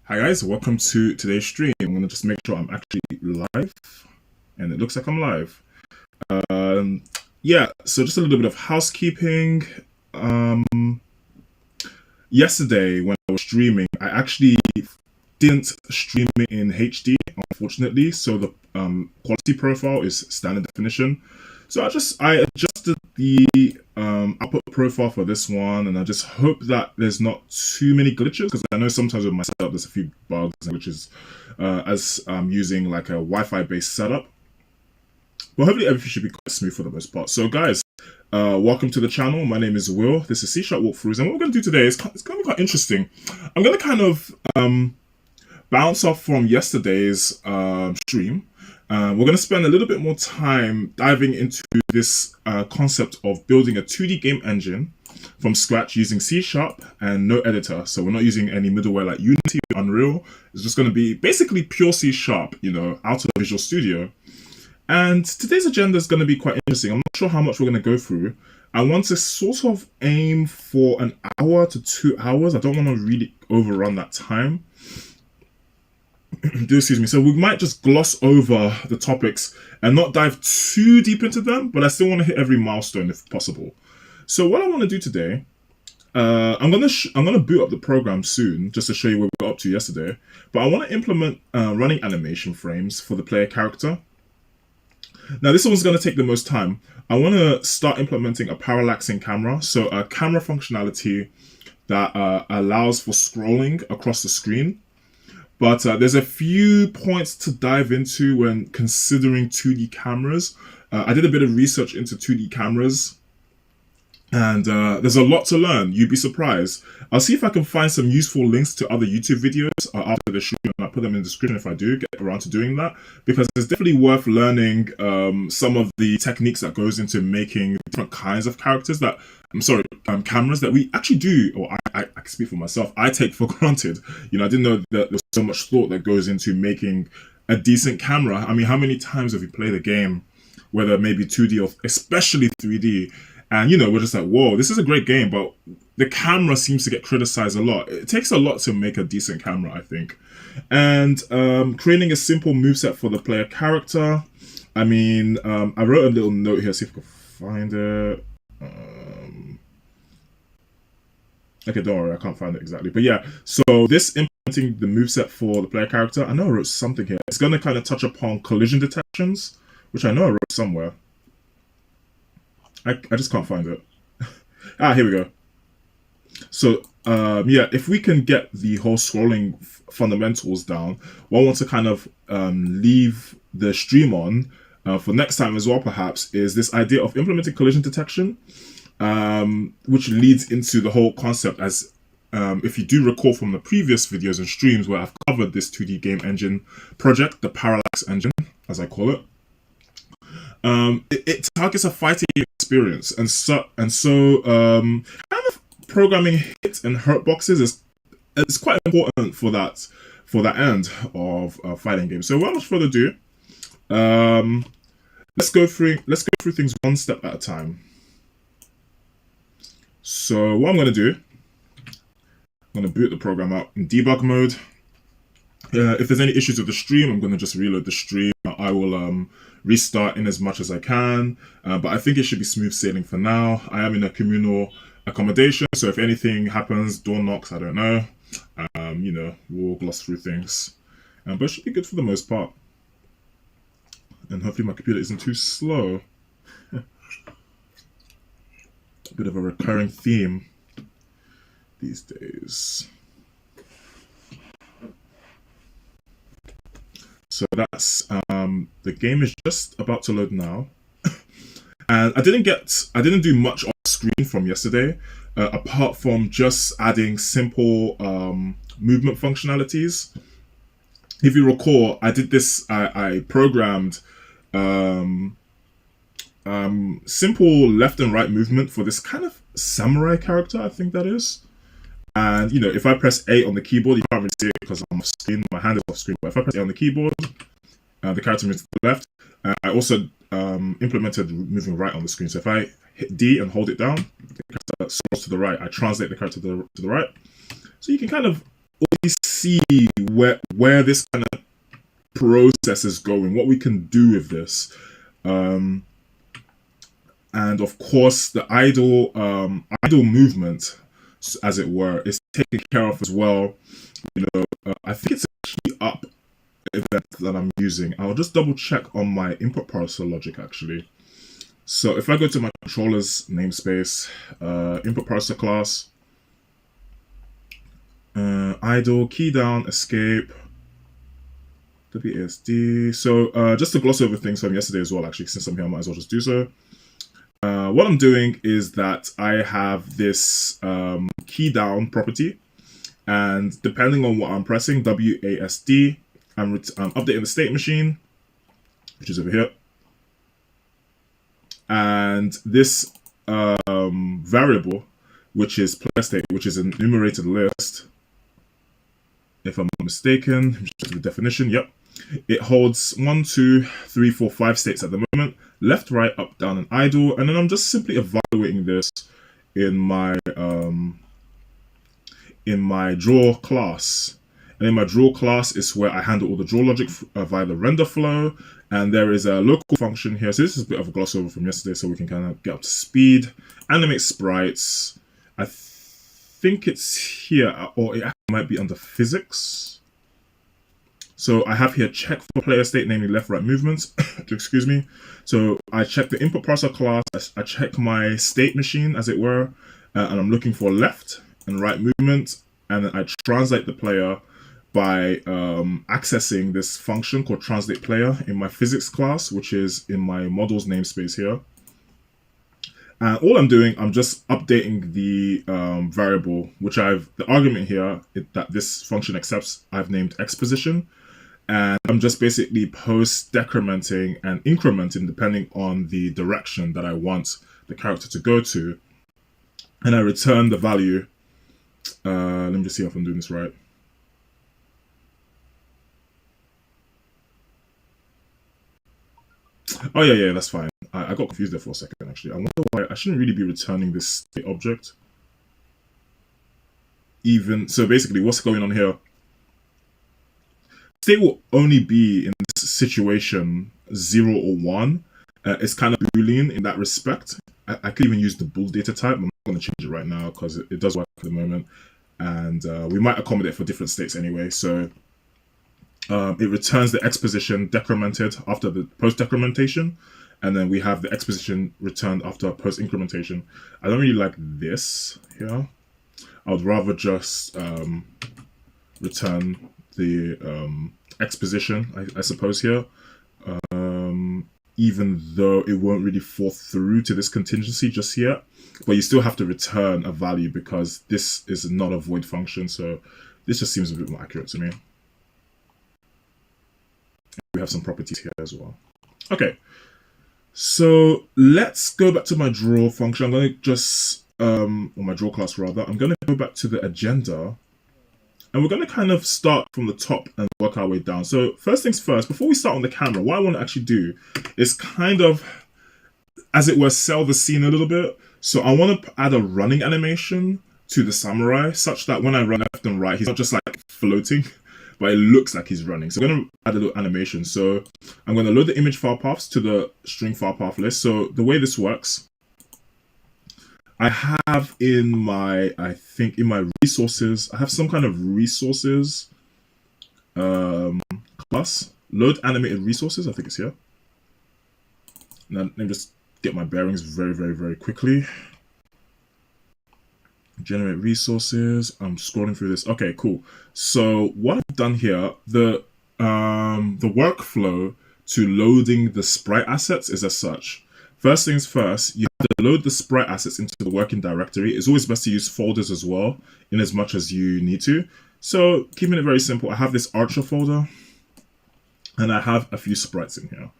Hi guys, welcome to today's stream. I'm gonna just make sure I'm actually live, and it looks like I'm live. Um, yeah, so just a little bit of housekeeping. Um, Yesterday when I was streaming, I actually didn't stream it in HD, unfortunately. So the quality profile is standard definition. So I adjusted the output profile for this one, and I just hope that there's not too many glitches because I know sometimes with my setup there's a few bugs and glitches as I'm using like a Wi-Fi based setup. But hopefully everything should be quite smooth for the most part. So guys, welcome to the channel. My name is Will. This is C-Sharp walkthroughs, and what we're going to do today is it's going to be quite interesting. I'm going to kind of bounce off from yesterday's stream. We're going to spend a little bit more time diving into this concept of building a 2D game engine from scratch using C-Sharp and no editor. So we're not using any middleware like Unity or Unreal. It's just going to be basically pure C-Sharp, out of Visual Studio. And today's agenda is going to be quite interesting. I'm not sure how much we're going to go through. I want to sort of aim for an hour to 2 hours. I don't want to really overrun that time. Do excuse me. So we might just gloss over the topics and not dive too deep into them, but I still want to hit every milestone if possible. So what I want to do today, I'm gonna boot up the program soon just to show you what we got up to yesterday. But I want to implement running animation frames for the player character. Now this one's going to take the most time. I want to start implementing a parallaxing camera, so a camera functionality that allows for scrolling across the screen. But there's a few points to dive into when considering 2D cameras. I did a bit of research into 2D cameras, and there's a lot to learn. You'd be surprised. I'll see if I can find some useful links to other YouTube videos after the stream, and I'll put them in the description if I do get around to doing that, because it's definitely worth learning some of the techniques that goes into making different kinds of characters that, cameras that we actually do, or I can speak for myself, I take for granted. I didn't know that there's so much thought that goes into making a decent camera. I mean, how many times have you played a game, whether maybe 2D or especially 3D, and we're just like, whoa, this is a great game, but the camera seems to get criticized a lot. It takes a lot to make a decent camera, I think. And creating a simple moveset for the player character. I mean, I wrote a little note here, see if I can find it. Okay, don't worry, I can't find it exactly. But yeah, so this implementing the moveset for the player character, I know I wrote something here. It's going to kind of touch upon collision detections, which I know I wrote somewhere. I just can't find it. Here we go. So, yeah, if we can get the whole scrolling fundamentals down, what I want to kind of leave the stream on for next time as well, perhaps, is this idea of implementing collision detection, which leads into the whole concept as, if you do recall from the previous videos and streams where I've covered this 2D game engine project, the Parallax Engine, as I call it. It targets a fighting experience, and so kind of programming hit and hurt boxes is quite important for that end of a fighting game. So without much further ado, let's go through things one step at a time. So what I'm going to do, I'm going to boot the program up in debug mode. If there's any issues with the stream, I'm going to just reload the stream. I will restart in as much as I can, but I think it should be smooth sailing for now. I am in a communal accommodation, so if anything happens, door knocks, I don't know, we'll gloss through things, but it should be good for the most part, and hopefully my computer isn't too slow. A bit of a recurring theme these days. So that's the game is just about to load now, and I didn't do much off screen from yesterday, apart from just adding simple movement functionalities. If you recall, I did this. I programmed simple left and right movement for this kind of samurai character, I think that is. And if I press A on the keyboard, you can't really see it because I'm off screen, my hand is off screen, but if I press A on the keyboard, the character moves to the left. I also implemented moving right on the screen. So if I hit D and hold it down, the character scrolls to the right. I translate the character to the right. So you can kind of already see where this kind of process is going, what we can do with this. And of course, the idle movement, as it were, is taken care of as well. I think it's a key up event that I'm using. I'll just double check on my input parser logic actually. So if I go to my controller's namespace, input parser class, idle, key down, escape, WASD. So just to gloss over things from yesterday as well, actually, since I'm here, I might as well just do so. What I'm doing is that I have this key down property, and depending on what I'm pressing, WASD, I'm updating the state machine, which is over here. And this variable, which is player state, which is an enumerated list, if I'm not mistaken, just the definition, yep. It holds 1, 2, 3, 4, 5 states at the moment, left, right, up, down, and idle. And then I'm just simply evaluating this in my draw class. And in my draw class is where I handle all the draw logic via the render flow. And there is a local function here. So this is a bit of a gloss over from yesterday, so we can kind of get up to speed. Animate sprites. I think it's here, or it might be under physics. So I have here check for player state, namely left, right movements. Excuse me. So I check the input parser class. I check my state machine, as it were, and I'm looking for left and right movement. And then I translate the player by accessing this function called translate player in my physics class, which is in my models namespace here. And all I'm doing, I'm just updating the variable, which the argument here that this function accepts, I've named exposition. And I'm just basically post-decrementing and incrementing depending on the direction that I want the character to go to. And I return the value. Let me just see if I'm doing this right. Oh, yeah, that's fine. I got confused there for a second, actually. I wonder why I shouldn't really be returning this state object. So basically, what's going on here? State will only be in this situation 0 or 1. It's kind of Boolean in that respect. I could even use the bool data type. I'm not going to change it right now because it does work at the moment. And we might accommodate for different states anyway. So it returns the exposition decremented after the post-decrementation. And then we have the exposition returned after post-incrementation. I don't really like this here. I would rather just return the exposition, I suppose, here. Even though it won't really fall through to this contingency just yet. But you still have to return a value because this is not a void function. So this just seems a bit more accurate to me. We have some properties here as well. Okay. So let's go back to my draw function. I'm going to just, or my draw class rather, I'm going to go back to the agenda. And we're going to kind of start from the top and work our way down. So first things first, before we start on the camera, what I want to actually do is kind of, as it were, sell the scene a little bit. So I want to add a running animation to the samurai such that when I run left and right, he's not just like floating, but it looks like he's running. So I'm going to add a little animation. So I'm going to load the image file paths to the string file path list. So the way this works, I have in my, I think in my resources, I have some kind of resources class, load animated resources, I think it's here. Now let me just get my bearings very quickly. Generate resources, I'm scrolling through this. Okay, cool. So what I've done here, the workflow to loading the sprite assets is as such. First things first, you have to load the sprite assets into the working directory. It's always best to use folders as well, in as much as you need to. So keeping it very simple, I have this Archer folder, and I have a few sprites in here.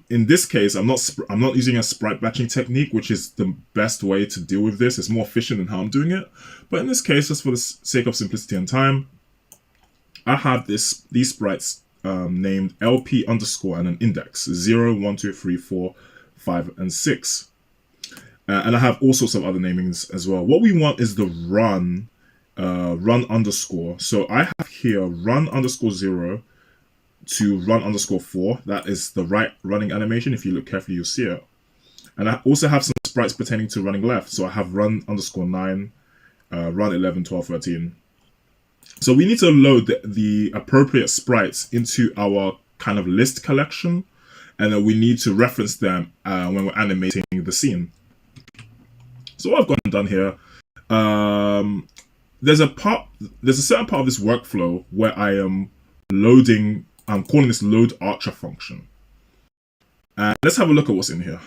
In this case, I'm not using a sprite batching technique, which is the best way to deal with this. It's more efficient in how I'm doing it. But in this case, just for the sake of simplicity and time, I have these sprites named LP underscore and an index 0, 1, 2, 3, 4, 5, and 6. And I have all sorts of other namings as well. What we want is the run run underscore. So I have here run underscore 0 to run underscore 4. That is the right running animation. If you look carefully, you'll see it. And I also have some sprites pertaining to running left. So I have run underscore 9, run 11, 12, 13. So we need to load the appropriate sprites into our kind of list collection, and then we need to reference them when we're animating the scene. So what I've got done here, there's a certain part of this workflow where I am loading. I'm calling this load archer function, and let's have a look at what's in here.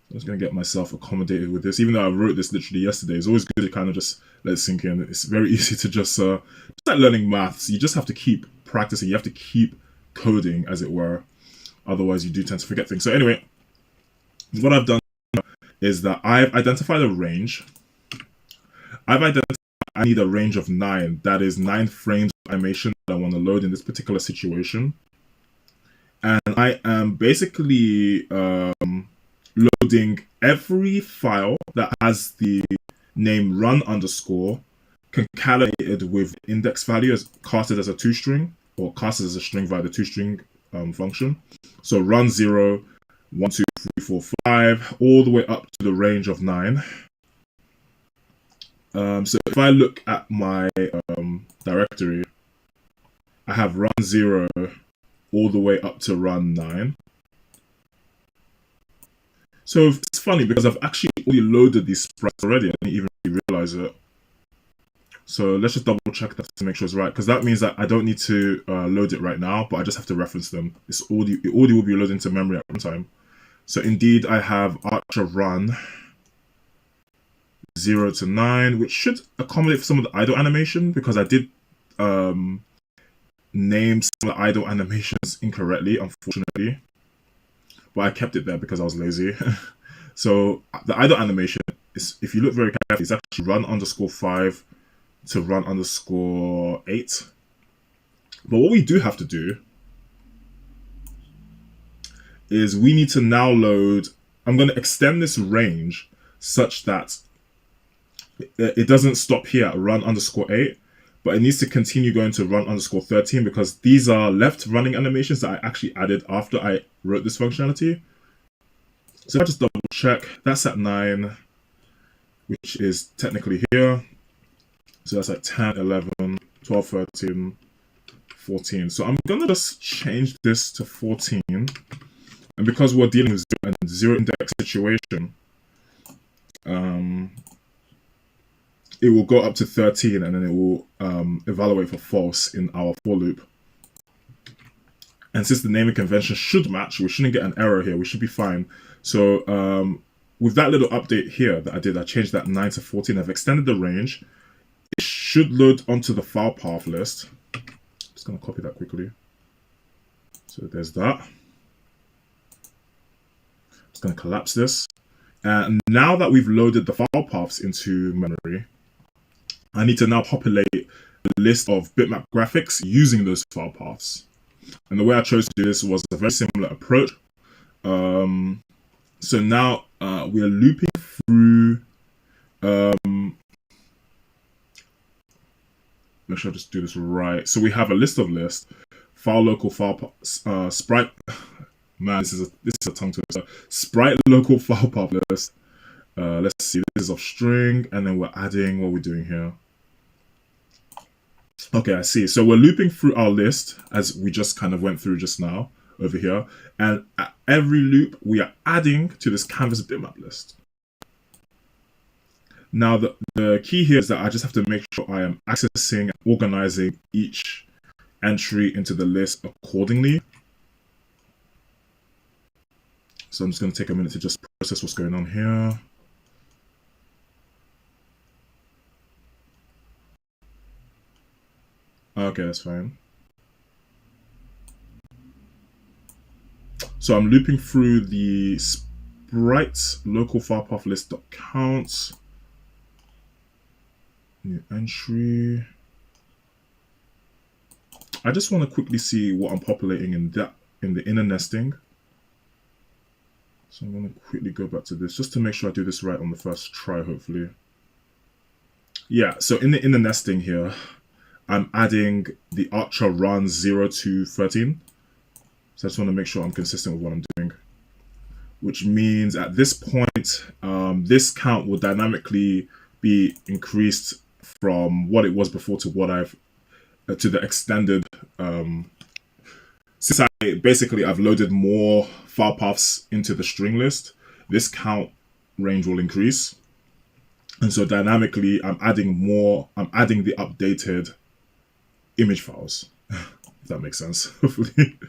I'm just going to get myself accommodated with this. Even though I wrote this literally yesterday, it's always good to kind of just let it sink in. It's very easy to just like learning maths. You just have to keep practicing. You have to keep coding, as it were. Otherwise, you do tend to forget things. So anyway, what I've done is that I've identified a range. I've identified I need a range of 9. That is 9 frames of animation that I want to load in this particular situation. And I am basically loading every file that has the name run underscore concatenated with index value as casted as a toString, or casted as a string via the toString function. So run 0, 1, 2, 3, 4, 5, all the way up to the range of 9. So if I look at my directory, I have run 0 all the way up to run 9. So it's funny because I've actually already loaded these sprites already. I didn't even really realize it. So let's just double check that to make sure it's right, because that means that I don't need to load it right now, but I just have to reference them. It already will be loaded into memory at runtime. So indeed, I have archer run 0 to 9, which should accommodate for some of the idle animation, because I did name some of the idle animations incorrectly, unfortunately. But I kept it there because I was lazy. So the idle animation is, if you look very carefully, it's actually run underscore 5 to run underscore 8. But what we do have to do is we need to now load. I'm going to extend this range such that it doesn't stop here at run underscore 8, but it needs to continue going to run underscore 13, because these are left running animations that I actually added after I wrote this functionality. So I just double check, that's at 9, which is technically here. So that's like 10, 11, 12, 13, 14. So I'm going to just change this to 14. And because we're dealing with zero index situation, it will go up to 13, and then it will evaluate for false in our for loop. And since the naming convention should match, we shouldn't get an error here. We should be fine. So with that little update here that I did, I changed that 9 to 14. I've extended the range. It should load onto the file path list. Just going to copy that quickly. So there's that. Just going to collapse this. And now that we've loaded the file paths into memory, I need to now populate a list of bitmap graphics using those file paths. And the way I chose to do this was a very similar approach. So now we are looping through. Make sure I just do this right. So we have a list of lists, file local file sprite. Man, this is a tongue twister. Sprite local file path list. Let's see. This is of string, and then we're adding what we're doing here. Okay, I see. So we're looping through our list as we just kind of went through just now over here. And at every loop, we are adding to this canvas bitmap list. Now, the key here is that I just have to make sure I am accessing and organizing each entry into the list accordingly. So I'm just going to take a minute to just process what's going on here. Okay, that's fine. So I'm looping through the sprites local file path list.count. New entry. I just want to quickly see what I'm populating in the inner nesting. So I'm going to quickly go back to this just to make sure I do this right on the first try, hopefully. Yeah, so in the nesting here, I'm adding the Archer run 0 to 13. So I just want to make sure I'm consistent with what I'm doing. Which means at this point, this count will dynamically be increased from what it was before to what I've to the extended. Since I've loaded more file paths into the string list, this count range will increase, and so dynamically I'm adding the updated image files. If that makes sense, hopefully.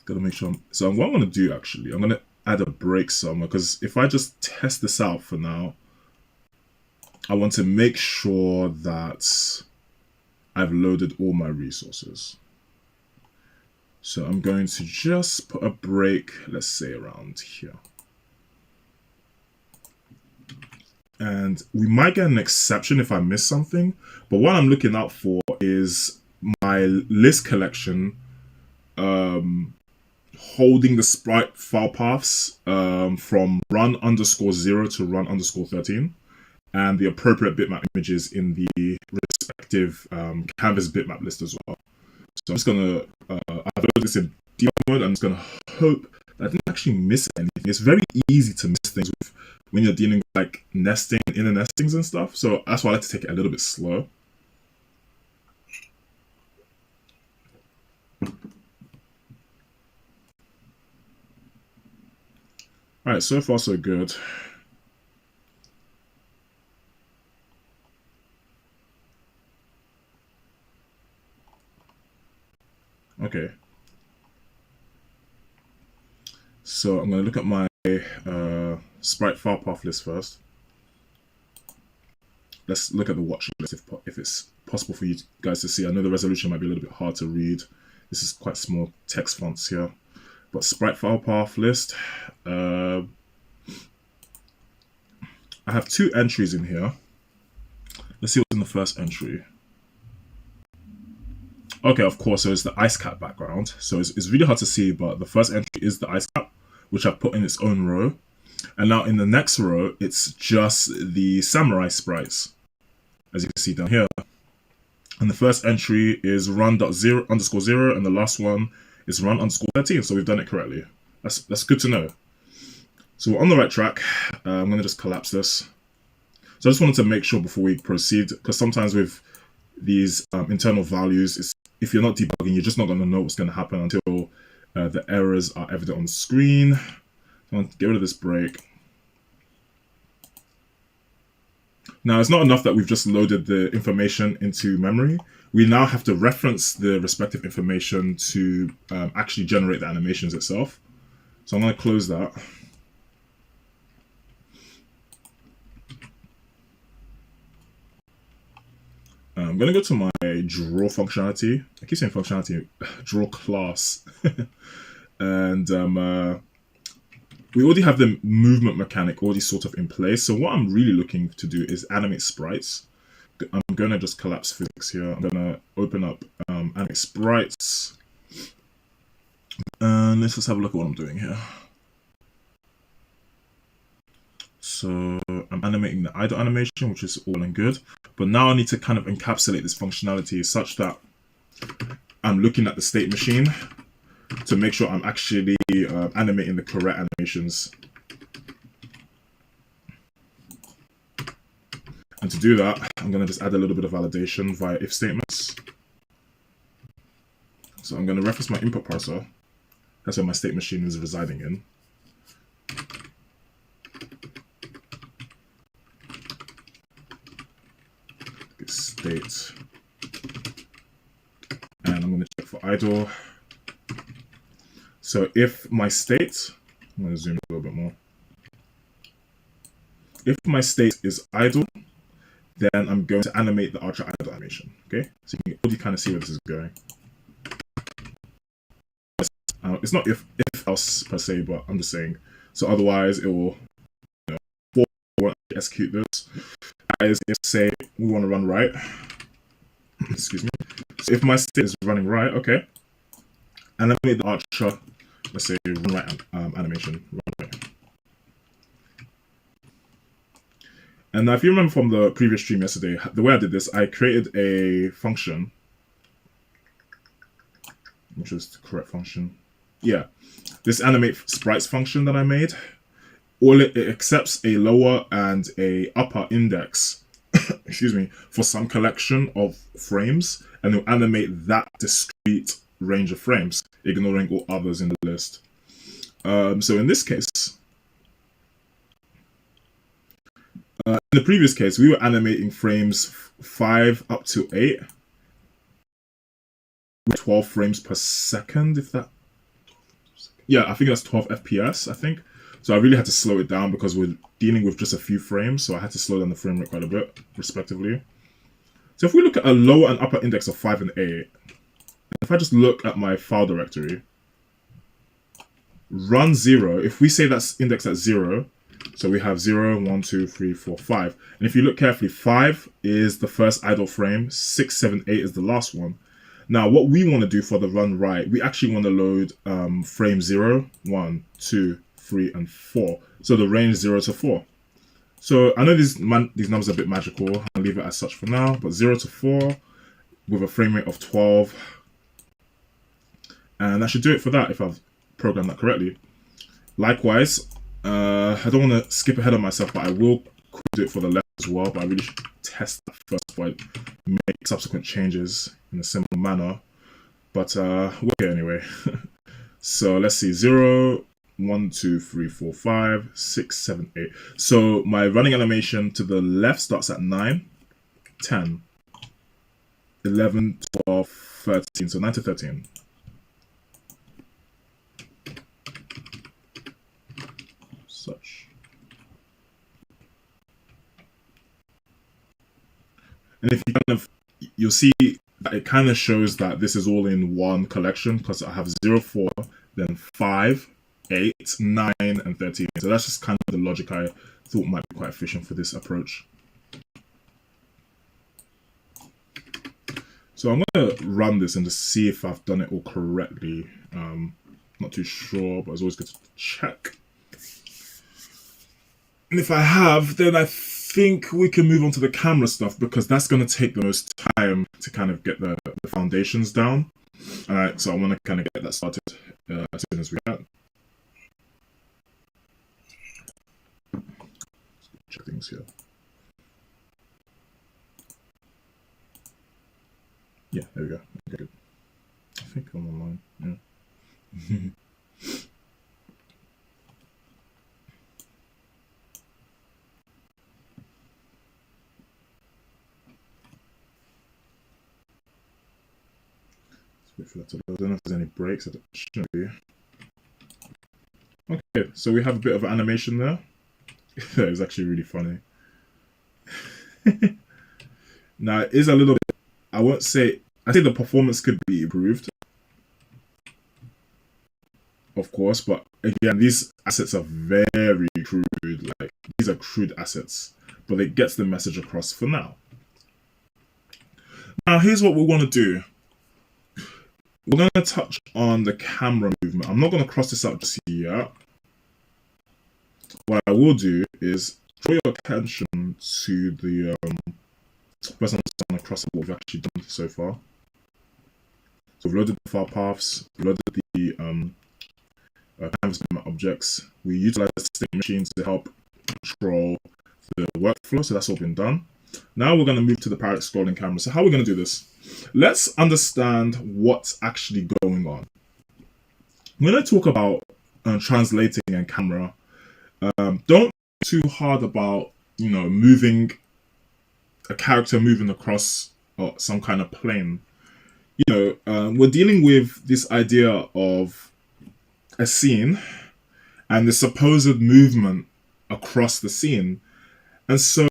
Gotta make sure. So what I'm gonna do actually, I'm gonna add a break somewhere, because if I just test this out for now, I want to make sure that I've loaded all my resources. So I'm going to just put a break, let's say around here. And we might get an exception if I miss something, but what I'm looking out for is my list collection holding the sprite file paths from run_0 to run_13, and the appropriate bitmap images in the respective canvas bitmap list as well. So I'm just gonna I've loaded this in debug mode. I'm just gonna hope that I didn't actually miss anything. It's very easy to miss things when you're dealing with like nesting, inner nestings and stuff. So that's why I like to take it a little bit slow. All right, so far so good. Okay. So I'm going to look at my sprite file path list first. Let's look at the watch list if it's possible for you guys to see. I know the resolution might be a little bit hard to read. This is quite small text fonts here. But sprite file path list, I have 2 entries in here. Let's see what's in the first entry. Okay, of course, so it's the ice cap background. So it's really hard to see, but the first entry is the ice cap, which I've put in its own row. And now in the next row, it's just the samurai sprites, as you can see down here. And the first entry is run.0_0, and the last one is run_13. So we've done it correctly. That's good to know. So we're on the right track. I'm going to just collapse this. So I just wanted to make sure before we proceed, because sometimes with these internal values, if you're not debugging, you're just not going to know what's going to happen until the errors are evident on the screen. So I'm going to get rid of this break. Now, it's not enough that we've just loaded the information into memory. We now have to reference the respective information to actually generate the animations itself. So I'm going to close that. I'm going to go to my draw functionality. I keep saying functionality, draw class. And we already have the movement mechanic already sort of in place. So what I'm really looking to do is animate sprites. I'm going to just collapse physics here. I'm going to open up animate sprites. And let's just have a look at what I'm doing here. So I'm animating the idle animation, which is all and good. But now I need to kind of encapsulate this functionality such that I'm looking at the state machine to make sure I'm actually animating the correct animations. And to do that, I'm going to just add a little bit of validation via if statements. So I'm going to reference my input parser. That's where my state machine is residing in. State. And I'm going to check for idle. So if my state, I'm going to zoom a little bit more. If my state is idle, then I'm going to animate the Archer idle animation. Okay, so you can already kind of see where this is going. It's not if else per se, but I'm just saying. So otherwise, it will, won't execute this. As if say we want to run right. Excuse me. So if my state is running right, okay, and I made the Archer let's say run right animation, run right. And now if you remember from the previous stream yesterday, the way I did this, I created a function, which was the correct function. Yeah, this animate sprites function that I made, all it accepts a lower and a upper index, excuse me, for some collection of frames, and it'll animate that discrete range of frames, ignoring all others in the list. So in this case, in the previous case, we were animating frames 5 up to 8, with 12 frames per second, if that... Yeah, I think that's 12 FPS, I think. So I really had to slow it down because we're dealing with just a few frames, so I had to slow down the frame rate quite a bit, respectively. So if we look at a lower and upper index of 5 and 8, if I just look at my file directory, run 0, if we say that's indexed at 0, so we have 0, 1, 2, 3, 4, 5. And if you look carefully, 5 is the first idle frame, 6, 7, 8 is the last one. Now, what we want to do for the run right, we actually want to load frame 0, 1, 2, 3, and 4. So the range 0 to 4. So I know these numbers are a bit magical. I'll leave it as such for now. But 0 to 4 with a frame rate of 12. And that should do it for that if I've programmed that correctly. Likewise, I don't want to skip ahead of myself, but I will do it for the left as well. But I really should test that first before I make subsequent changes in a similar manner. But we're here anyway. So let's see, 0, 1, 2, 3, 4, 5, 6, 7, 8. So my running animation to the left starts at 9, 10, 11, 12, 13. So 9 to 13. Such. And if you you'll see that it kind of shows that this is all in one collection because I have 0, 4, then 5, 8, 9, and 13. So that's just kind of the logic I thought might be quite efficient for this approach. So I'm going to run this and just see if I've done it all correctly. Not too sure, but it's always good to check. And if I have, then I think we can move on to the camera stuff because that's going to take the most time to kind of get the foundations down. All right, so I want to kind of get that started as soon as we can. Check things here. Yeah, there we go. Okay, good. I think I'm online. Yeah. Wait for that to load. I don't know if there's any breaks. It shouldn't be. Okay, so we have a bit of animation there. That is actually really funny. Now, it is a little bit, I won't say, I think the performance could be improved, of course, but again, these assets are very crude. Like, these are crude assets, but it gets the message across for now. Now, here's what we want to do. We're going to touch on the camera movement. I'm not going to cross this out just yet. What I will do is draw your attention to the first understand across what we've actually done so far. So we've loaded the file paths, we've loaded the canvas movement objects. We utilize state machines to help control the workflow, so that's all been done. Now we're going to move to the Parallax scrolling camera. So how are we going to do this? Let's understand what's actually going on. I'm going to talk about translating and camera. Don't think too hard about, moving a character moving across some kind of plane. We're dealing with this idea of a scene and the supposed movement across the scene. And so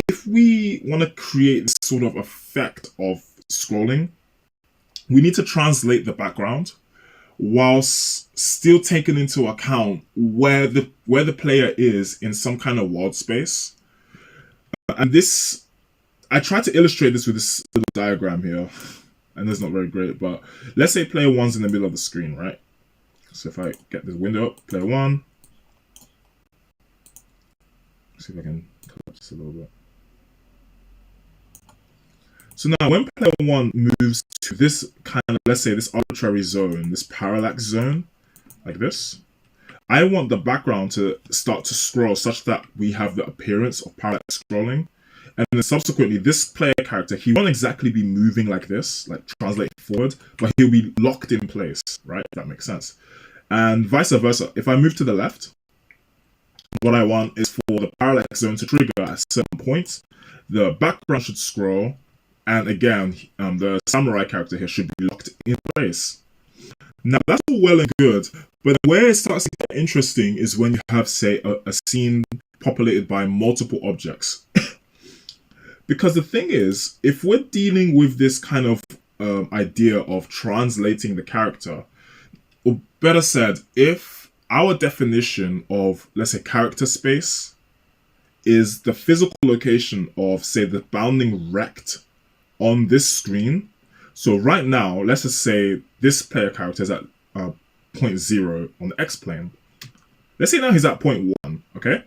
if we want to create this sort of effect of scrolling, we need to translate the background whilst still taking into account where the player is in some kind of world space. And this, I tried to illustrate this with this little diagram here, and it's not very great, but let's say player 1's in the middle of the screen, right? So if I get this window up, player one, see if I can collapse this a little bit. So now when player one moves to this kind of, let's say this arbitrary zone, this parallax zone, like this, I want the background to start to scroll such that we have the appearance of parallax scrolling. And then subsequently, this player character, he won't exactly be moving like this, like translate forward, but he'll be locked in place, right? If that makes sense. And vice versa. If I move to the left, what I want is for the parallax zone to trigger at certain points. The background should scroll. And again, the samurai character here should be locked in place. Now, that's all well and good, but where it starts to get interesting is when you have, say, a scene populated by multiple objects. Because the thing is, if we're dealing with this kind of idea of translating the character, or better said, if our definition of, let's say, character space is the physical location of, say, the bounding rect on this screen. So right now, let's just say this player character is at point 0 on the x-plane. Let's say now he's at point 1, okay?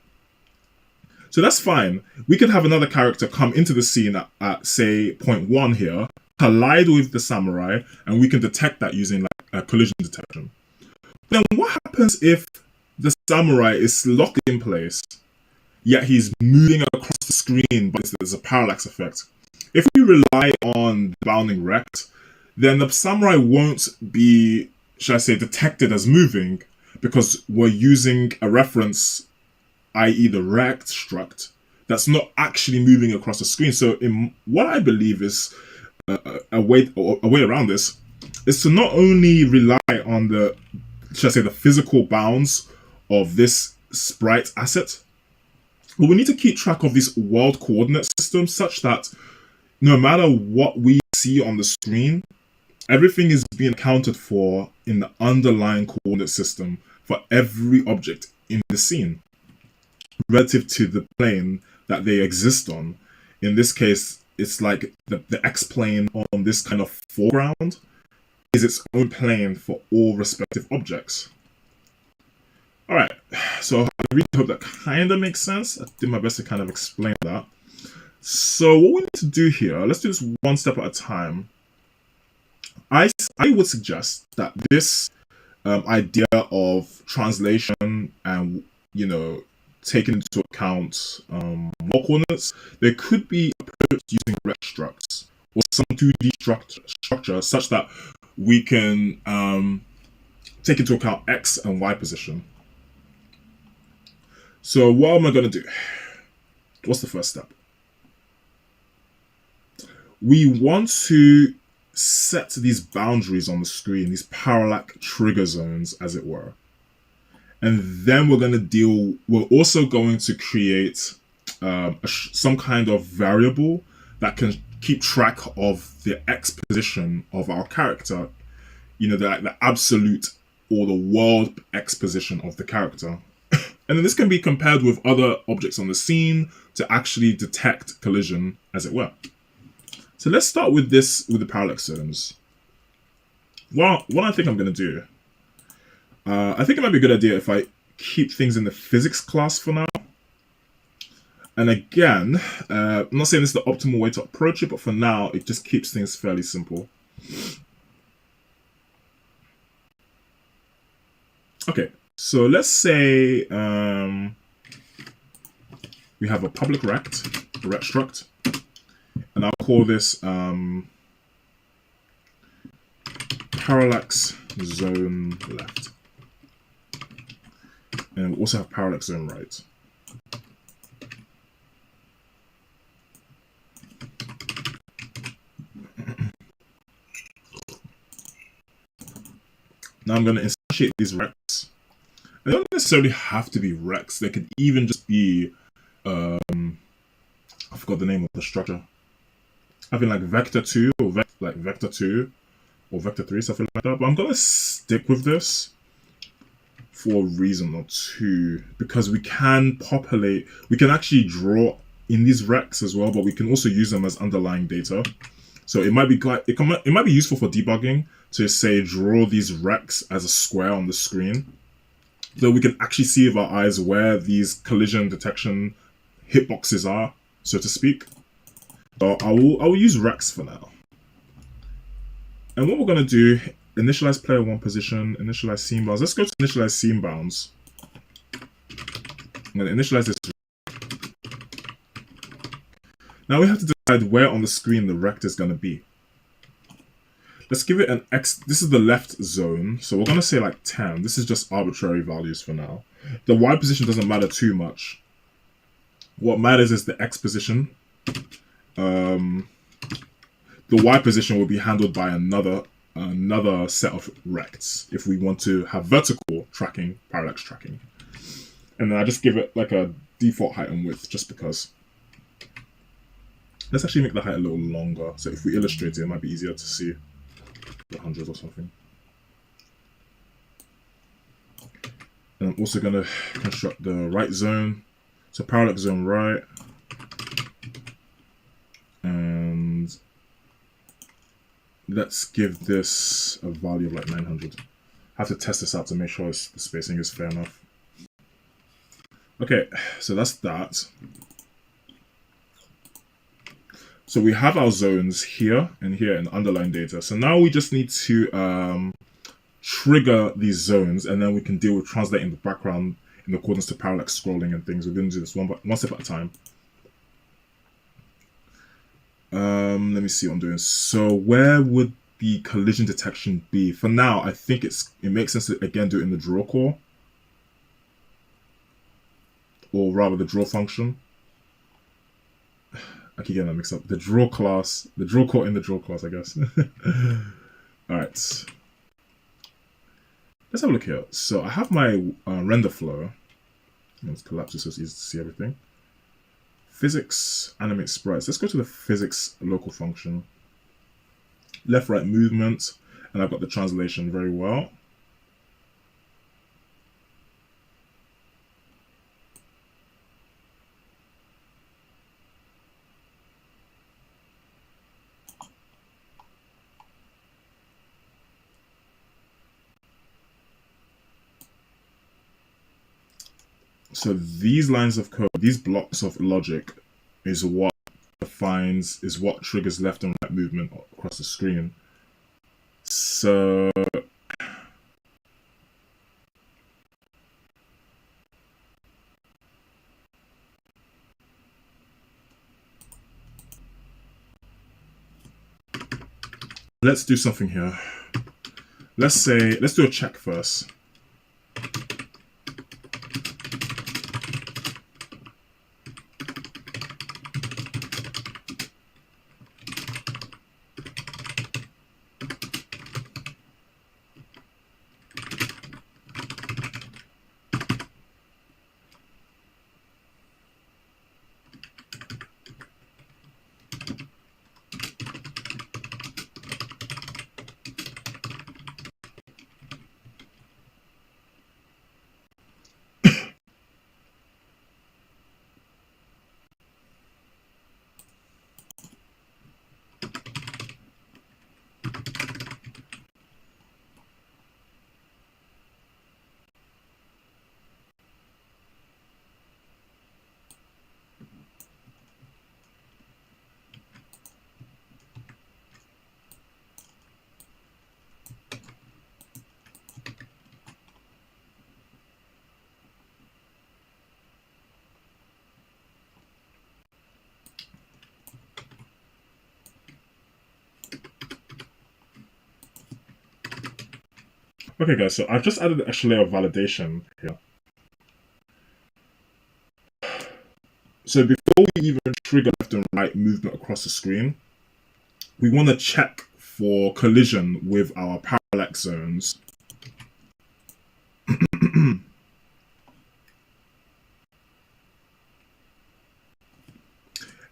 So that's fine. We could have another character come into the scene at say, point 1 here, collide with the samurai, and we can detect that using like a collision detection. Then what happens if the samurai is locked in place, yet he's moving across the screen, but there's a parallax effect? If we rely on the bounding rect, then the samurai won't be, should I say, detected as moving because we're using a reference, i.e. the rect struct, that's not actually moving across the screen. So what I believe is a way around this is to not only rely on the, should I say, the physical bounds of this sprite asset, but we need to keep track of these world coordinate systems such that no matter what we see on the screen, everything is being accounted for in the underlying coordinate system for every object in the scene relative to the plane that they exist on. In this case, it's like the x-plane on this kind of foreground is its own plane for all respective objects. All right, so I really hope that kind of makes sense. I did my best to kind of explain that. So what we need to do here, let's do this one step at a time. I would suggest that this idea of translation and, you know, taking into account more coordinates, there could be approached using rect structs or some 2D structure such that we can take into account X and Y position. So what am I going to do? What's the first step? We want to set these boundaries on the screen, these parallax trigger zones, as it were. And then we're also going to create some kind of variable that can keep track of the X position of our character, you know, the absolute or the world X position of the character. And then this can be compared with other objects on the scene to actually detect collision, as it were. So let's start with this, with the parallax zones. Well, what I think I'm going to do, I think it might be a good idea if I keep things in the physics class for now. And again, I'm not saying this is the optimal way to approach it, but for now, it just keeps things fairly simple. Okay, so let's say we have a public rect struct. And I'll call this parallax zone left. And we'll also have parallax zone right. Now I'm going to instantiate these rects. They don't necessarily have to be rects. They could even just be, I forgot the name of the structure. Having like vector 2 or vector 2 or vector 3, something like that. But I'm going to stick with this for a reason or two, because we can actually draw in these rects as well, but we can also use them as underlying data. So it might be it might be useful for debugging to say draw these rects as a square on the screen, so we can actually see with our eyes where these collision detection hitboxes are, so to speak. So I will use rects for now. And what we're gonna do, initialize player 1 position, initialize scene bounds. Let's go to initialize scene bounds. I'm gonna initialize this. Now we have to decide where on the screen the rect is gonna be. Let's give it an X. This is the left zone, so we're gonna say like 10. This is just arbitrary values for now. The Y position doesn't matter too much. What matters is the X position. The Y position will be handled by another set of rects if we want to have vertical tracking, parallax tracking. And then I just give it like a default height and width just because. Let's actually make the height a little longer, so if we illustrate it, it might be easier to see. 100 or something. And I'm also going to construct the right zone. So parallax zone right. And let's give this a value of like 900. I have to test this out to make sure the spacing is fair enough. Okay, so that's that. So we have our zones here and here in underlying data. So now we just need to trigger these zones, and then we can deal with translating the background in accordance to parallax scrolling and things. We're going to do this one step at a time. Let me see what I'm doing. So where would the collision detection be? For now, I think it makes sense to again do it in the draw core, or rather the draw function. I keep getting that mixed up. The draw class, the draw core in the draw class, I guess. All right. Let's have a look here. So I have my render flow. Let's collapse this so it's easy to see everything. Physics, animate sprites. Let's go to the physics local function. Left, right movement. And I've got the translation very well. So these lines of code, these blocks of logic is what defines, is what triggers left and right movement across the screen. So let's do something here. Let's do a check first. Okay guys, so I've just added an extra layer of validation here. So before we even trigger left and right movement across the screen, we want to check for collision with our parallax zones.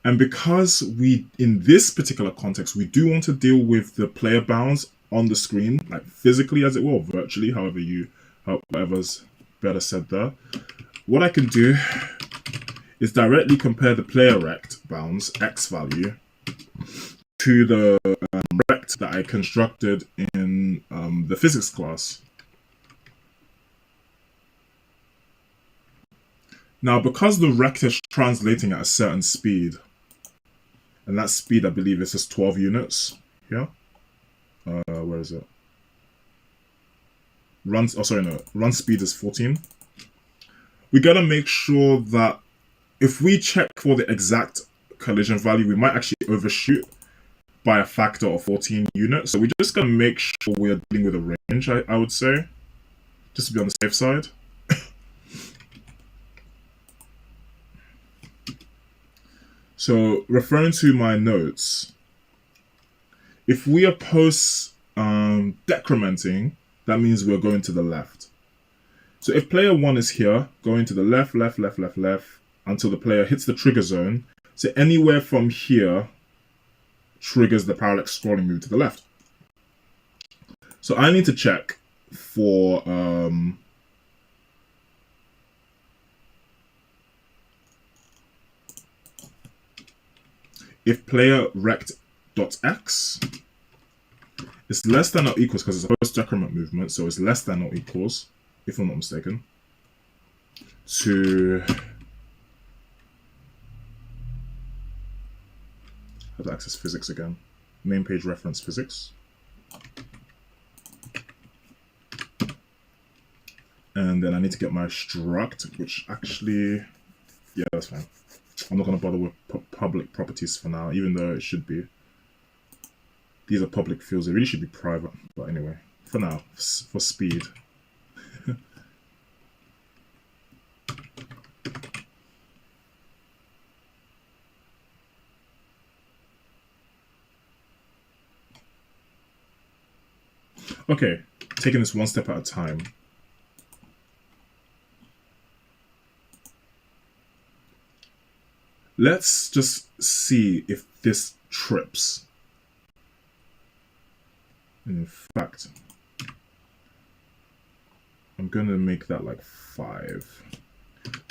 And because in this particular context, we do want to deal with the player bounds on the screen, like physically as it will, virtually, whatever's better said there. What I can do is directly compare the player rect bounds, X value, to the rect that I constructed in the physics class. Now, because the rect is translating at a certain speed, and that speed, I believe, is just 12 units here. Where is it? Run speed is 14. We gotta make sure that if we check for the exact collision value, we might actually overshoot by a factor of 14 units. So we just gotta make sure we're dealing with a range, I would say, just to be on the safe side. So referring to my notes, if we are post decrementing, that means we're going to the left. So if player 1 is here, going to the left, left, left, left, left, until the player hits the trigger zone. So anywhere from here triggers the parallax scrolling move to the left. So I need to check for if player rect.x is less than or equals, because it's a post-decrement movement, so it's less than or equals, if I'm not mistaken, to how to access physics again. Main page reference physics. And then I need to get my struct, which actually, yeah, that's fine. I'm not going to bother with public properties for now, even though it should be. These are public fields. They really should be private. But anyway, for now, for speed. Okay, taking this one step at a time. Let's just see if this trips. In fact, I'm going to make that like 5.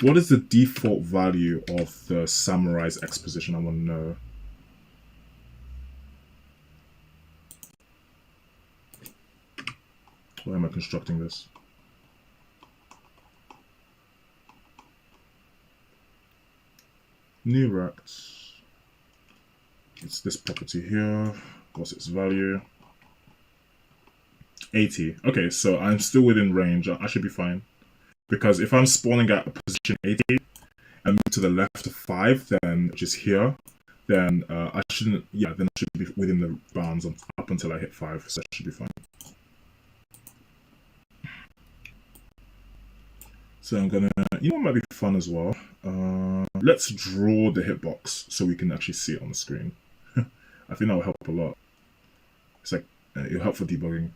What is the default value of the Samurai's exposition? I want to know. Why am I constructing this? New rect. It's this property here. What's its value? 80. Okay, so I'm still within range. I should be fine. Because if I'm spawning at a position 80 and move to the left of 5, then which is here, then I shouldn't, yeah, then I should be within the bounds up until I hit 5, so that should be fine. So I'm gonna, you know what might be fun as well? Let's draw the hitbox so we can actually see it on the screen. I think that will help a lot. It's like, it'll help for debugging.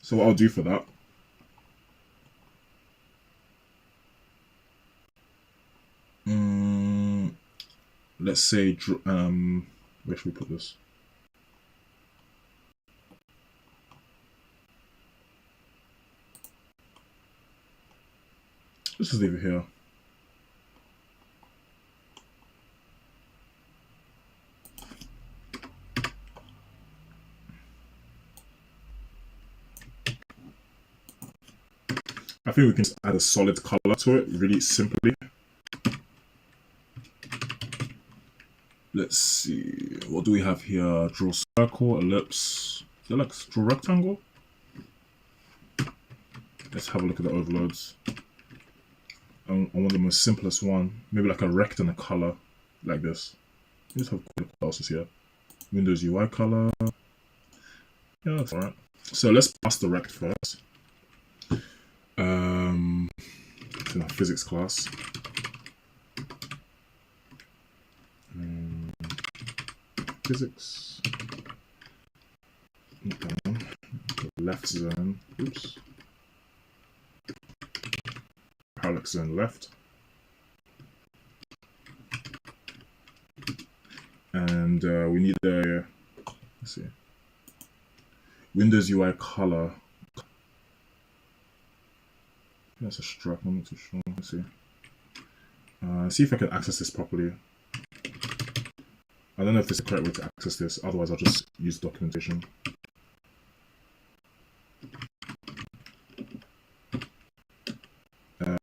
So what I'll do for that, let's say, where should we put this? Let's just leave it here. I think we can just add a solid color to it, really simply. Let's see, what do we have here? Draw circle, ellipse. Is that like draw rectangle? Let's have a look at the overloads. I want the most simplest one. Maybe like a rect and a color, like this. Let's have what else is here. Windows UI color. Yeah, that's alright. So let's pass the rect first. It's in our physics class. Physics. Down. Left zone. Oops. Parallax zone left. And we need a, let's see, Windows UI color. That's a struct, I'm not too sure. Let's see. See if I can access this properly. I don't know if this is the correct way to access this. Otherwise, I'll just use documentation.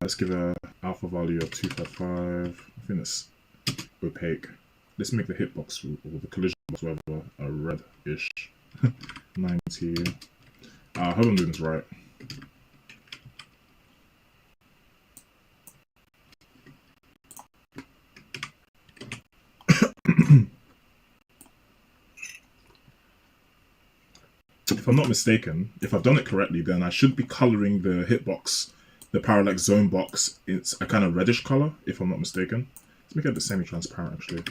Let's give a alpha value of 255. I think it's opaque. Let's make the hitbox or the collision box, whatever, a red-ish. 90. I hope I'm doing this right. If I'm not mistaken, if I've done it correctly, then I should be coloring the hitbox, the parallax zone box. It's a kind of reddish color, if I'm not mistaken. Let's make it a bit semi-transparent, actually.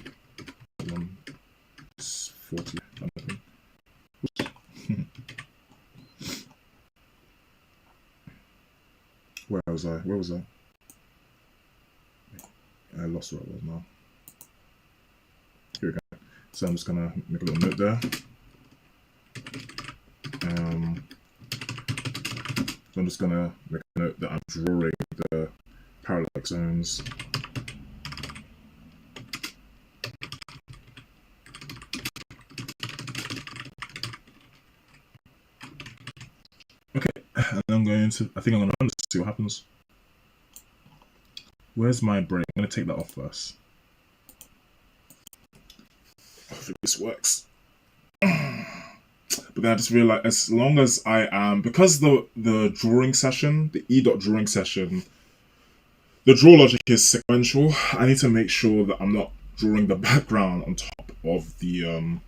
140. Where was I? Where was I? I lost where I was now. Here we go. So I'm just gonna make a little note there. So I'm just gonna make a note that I'm drawing the parallax zones. Okay, and I'm going to, I think I'm gonna run this to see what happens. Where's my break? I'm gonna take that off first. Hopefully this works. But then I just realized, as long as I am, because the drawing session, the e.drawing session, the draw logic is sequential, I need to make sure that I'm not drawing the background on top of the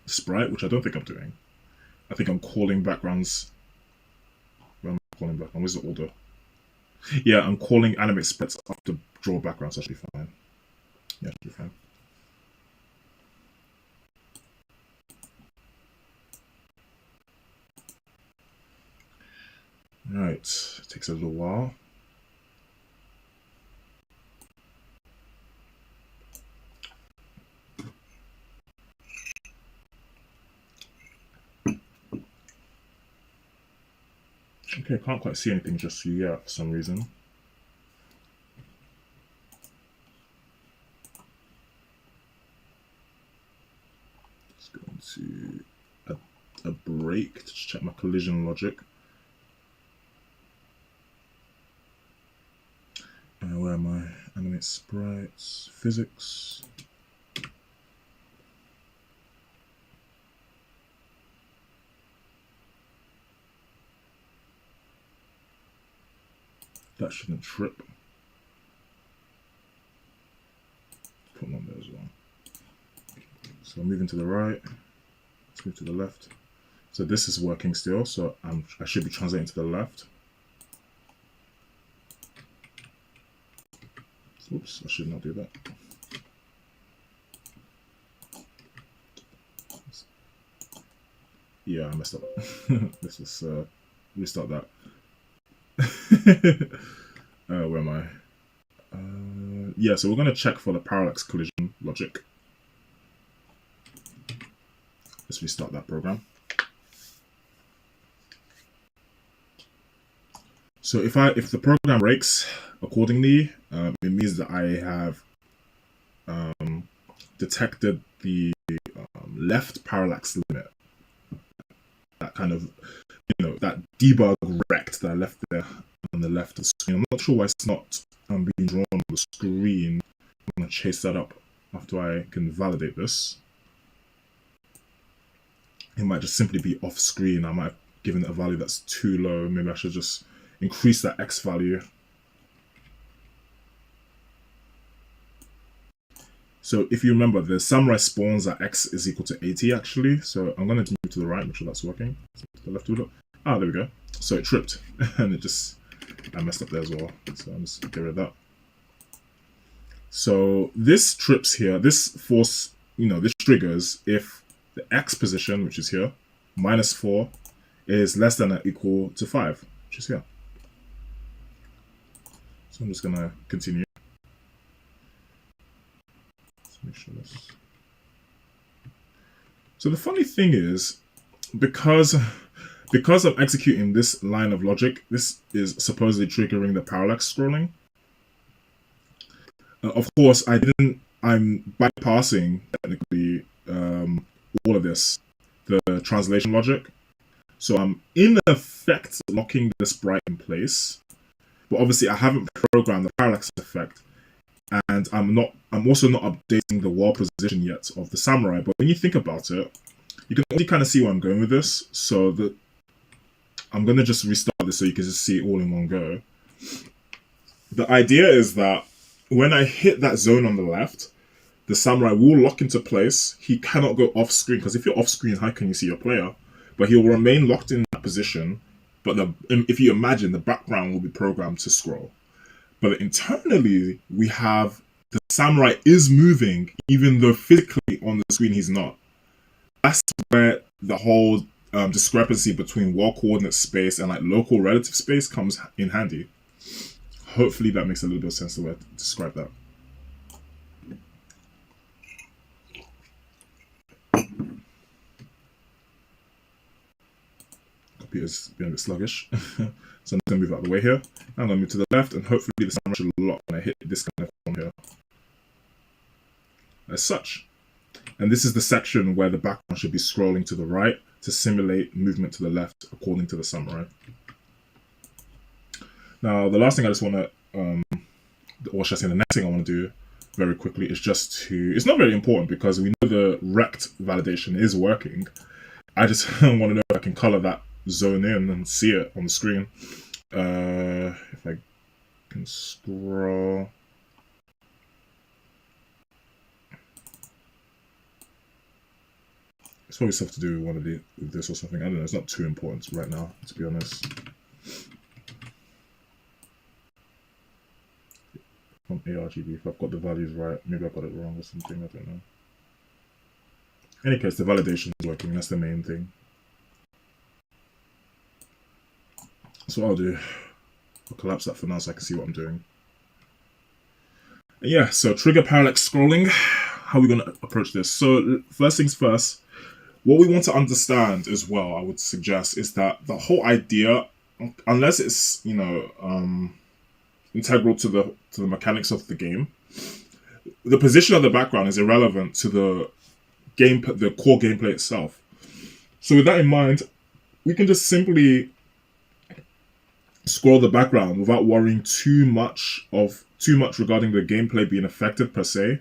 sprite, which I don't think I'm doing. I think I'm calling backgrounds. Where am I calling background? Where's the order? Yeah, I'm calling animate sprites after draw backgrounds. That should be fine. Yeah, should be fine. Right, takes a little while. Okay, I can't quite see anything just yet for some reason. Just going to a break to check my collision logic. Where am I? Animate sprites, physics. That shouldn't trip. Put one there as well. So moving to the right. Let's move to the left. So this is working still. So I should be translating to the left. Oops, I should not do that. Yeah, I messed up. Let's just restart that. Where am I? Yeah, so we're going to check for the parallax collision logic. Let's restart that program. So if the program breaks accordingly, it means that I have detected the left parallax limit. That kind of, that debug rect that I left there on the left of the screen. I'm not sure why it's not being drawn on the screen. I'm going to chase that up after I can validate this. It might just simply be off screen. I might have given it a value that's too low. Maybe I should just increase that X value. So if you remember, the samurai spawns at X is equal to 80 actually. So I'm going to move to the right, make sure that's working. To the left of it. Ah, there we go. So it tripped and I messed up there as well. So I'm just get rid of that. So this trips here, this force, this triggers if the X position, which is here, -4 is less than or equal to 5, which is here. So I'm just going to continue. Let's make sure this. So the funny thing is, because I'm executing this line of logic, this is supposedly triggering the parallax scrolling. Of course, I I'm bypassing technically all of this, the translation logic. So I'm in effect locking the sprite in place, but obviously I haven't programmed the parallax effect, and I'm also not updating the wall position yet of the samurai. But when you think about it, you can already kind of see where I'm going with this. So I'm going to just restart this so you can just see it all in one go. The idea is that when I hit that zone on the left, the samurai will lock into place. He cannot go off screen, because if you're off screen, how can you see your player? But he will remain locked in that position. But if you imagine, the background will be programmed to scroll. But internally, we have the samurai is moving, even though physically on the screen he's not. That's where the whole discrepancy between wall coordinate space and like local relative space comes in handy. Hopefully that makes a little bit of sense the way to describe that. Computer's being a bit sluggish. So I'm going to move out of the way here. I'm going to move to the left, and hopefully the samurai should lock when I hit this kind of form here. As such. And this is the section where the background should be scrolling to the right to simulate movement to the left according to the samurai. Now, the last thing I just want to, or should I say the next thing I want to do very quickly is just to, it's not very important because we know the rect validation is working. I just want to know if I can color that zone in and see it on the screen. If I can scroll. It's probably stuff to do with with this or something. I don't know. It's not too important right now, to be honest. From ARGB, if I've got the values right, maybe I got it wrong or something. I don't know. In any case, the validation is working. That's the main thing. So what I'll do, I'll collapse that for now so I can see what I'm doing. And yeah, so trigger parallax scrolling. How are we going to approach this? So first things first, what we want to understand as well, I would suggest, is that the whole idea, unless it's, you know, integral to the mechanics of the game, the position of the background is irrelevant to the core gameplay itself. So with that in mind, we can just simply scroll the background without worrying too much regarding the gameplay being effective per se,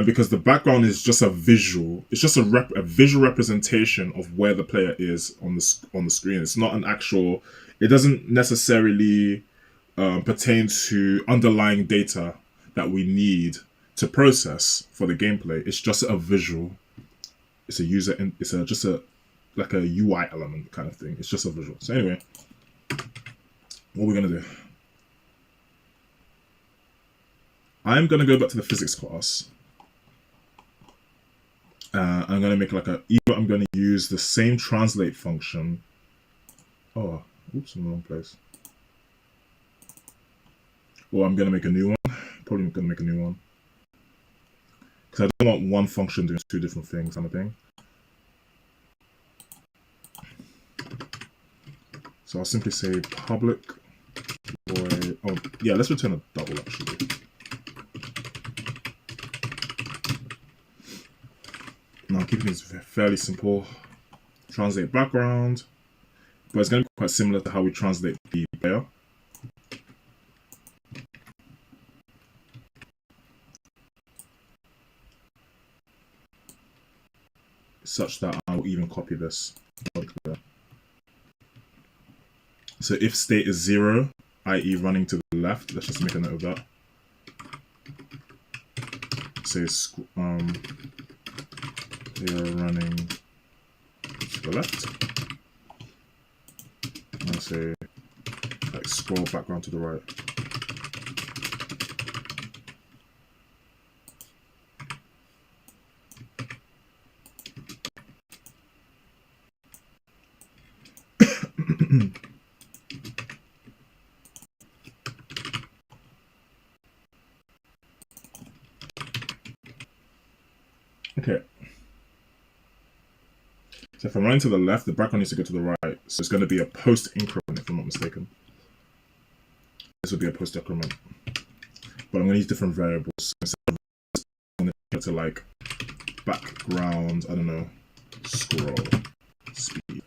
because the background is just a visual. It's just a visual representation of where the player is on the screen. It's not an actual. It doesn't necessarily pertain to underlying data that we need to process for the gameplay. It's just a visual. It's a user. It's just like a UI element kind of thing. It's just a visual. So anyway, what we're gonna do? I'm gonna go back to the physics class. I'm gonna make like either I'm gonna use the same translate function. Oh, oops, I'm in the wrong place. Or I'm gonna make a new one. Probably gonna make a new one. Because I don't want one function doing two different things, kind of thing. So I'll simply say public void. Oh, yeah, let's return a double actually. Now I'm keeping this fairly simple. Translate background, but it's going to be quite similar to how we translate the player. Such that I'll even copy this. So if state is 0, i.e. running to the left, let's just make a note of that. Say they are running to the left. And I'll say like scroll background to the right. Okay. So if I'm running to the left, the background needs to go to the right. So it's going to be a post increment, if I'm not mistaken. This will be a post decrement. But I'm going to use different variables. So instead of it to like background, I don't know, scroll speed.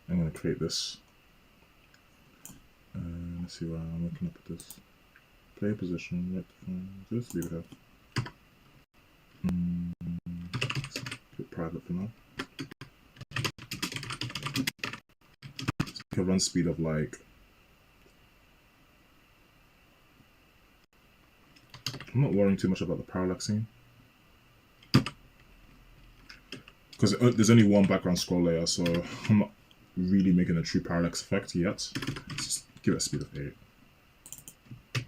I'm going to create this. Let's see where I'm looking up at this. Play position, right? Just leave it here. Let's keep it private for now. A run speed of like, I'm not worrying too much about the parallaxing because there's only one background scroll layer, so I'm not really making a true parallax effect yet. Let's just give it a speed of 8.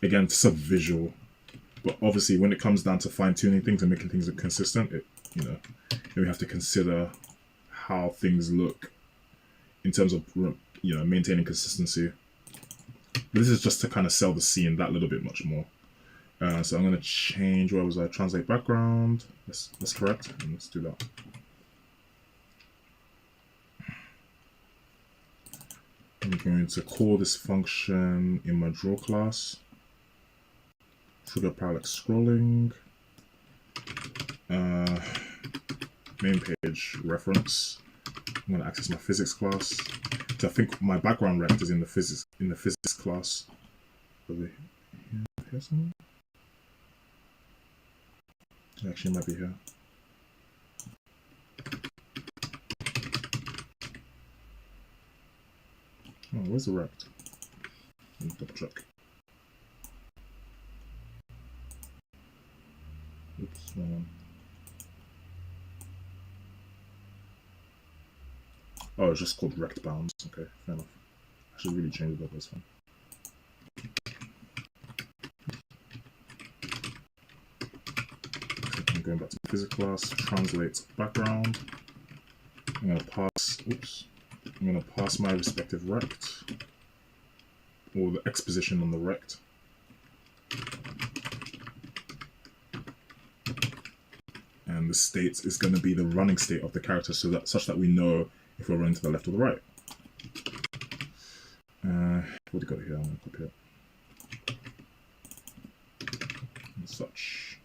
Again, it's a visual, but obviously when it comes down to fine-tuning things and making things consistent, then we have to consider how things look in terms of maintaining consistency. But this is just to kind of sell the scene that little bit much more. So I'm going to change, where was I? Translate background. That's correct. And let's do that. I'm going to call this function in my draw class. Trigger parallax scrolling. Main page reference. I'm going to access my physics class. So I think my background rect is in the physics class. Over here somewhere? Actually, it might be here. Oh, where's the rect? Let me double check. Oops, wrong one. Oh, it's just called rect bounds. Okay, fair enough. I should really change it up this one. I'm going back to physics class, translate background. I'm going to pass, I'm going to pass my respective rect, or the X position on the rect. And the state is going to be the running state of the character, such that we know if we're running to the left or the right. What do you got here? I'm going to copy it. And such.